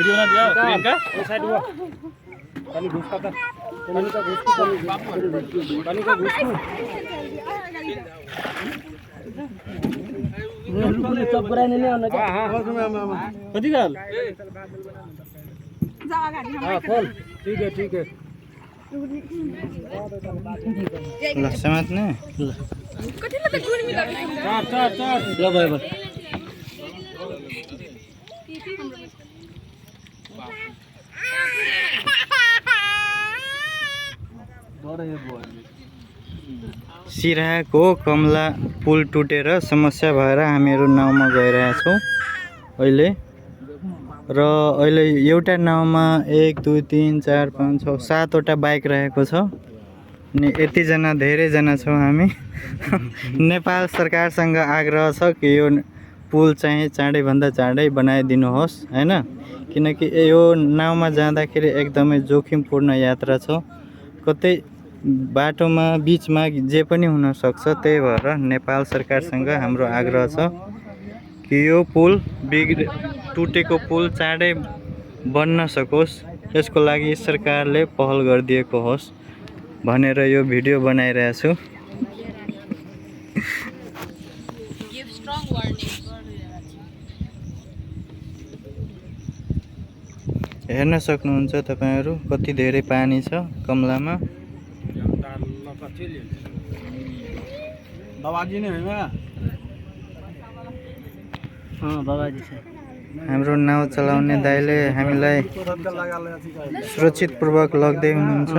video ना दिया प्रियंका ये side हुआ पानी घुस का था पानी का घुस को पानी का घुस रुकले चप गराइन नि आउन हां हां कति गाल जा अगाडि हां खोल ठीक है ल समात्ने कतिले त गुर्मी लाग्छ चार ल भयो सिराहाको कमला पुल टुटेर समस्या भएर हामीहरू नाउँमा गइरहेका छौँ अहिले र अहिले एउटा नाउँमा 1 2 3 4 5 6 7 वटा बाइक रहेको छ अनि यतिजना धेरैजना छौँ हामी नेपाल सरकारसँग आग्रह छ कि यो पुल चाहिँ चाँडैभन्दा चाँडै बनाइदिनुहोस् हैन किनकि यो नाउँमा जाँदाखेरि एकदमै जोखिमपूर्ण यात्रा छ कतै बाटोमा बीचमा जे पनि हुन सक्छ त्यही भएर नेपाल सरकारसँग हाम्रो आग्रह छ कि यो पुल टुटेको पुल चाँडै बन्न सकोस् यसको लागि सरकारले पहल गरिदिएको होस् भनेर यो भिडियो बनाइरहेछु हेर्न सक्नुहुन्छ तपाईहरु कति धेरै पानी छ कमलामा बाबाजी नै हैन बाबाजी छ हाम्रो नाउ चलाउने दाइले हामीलाई सुरक्षित पूर्वक लग्दै हुनुहुन्छ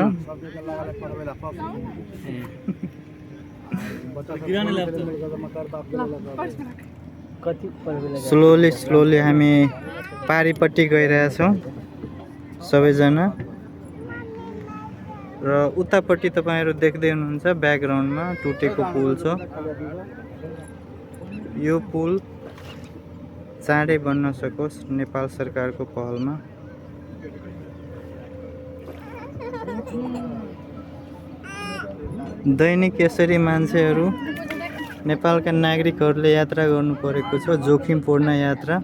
स्लोली हामी पारीपट्टि गइरहेछौँ सबैजना र उतापट्टि तपाईहरु देख्दै हुनुहुन्छ ब्याकग्राउन्डमा टुटेको पुल छ यो पुल चाँडै बन्न सकोस् नेपाल सरकारको पहलमा दैनिक यसरी मान्छेहरू नेपालका नागरिकहरूले यात्रा गर्नु परेको छ जोखिमपूर्ण यात्रा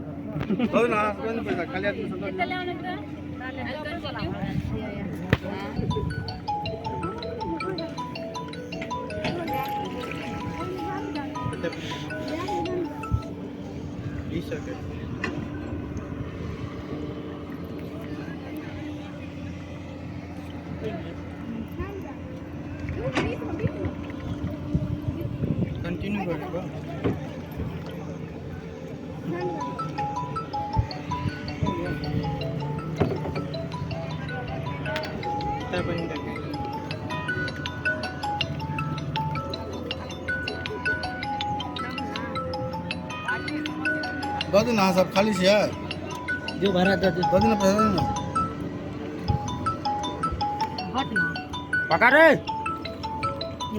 कन्टिन्यू गरेको ददिन हां सब खाली छ जो भरा ददिन पैसा न हट न पका रे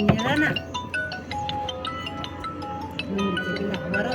मेरा ना हमारा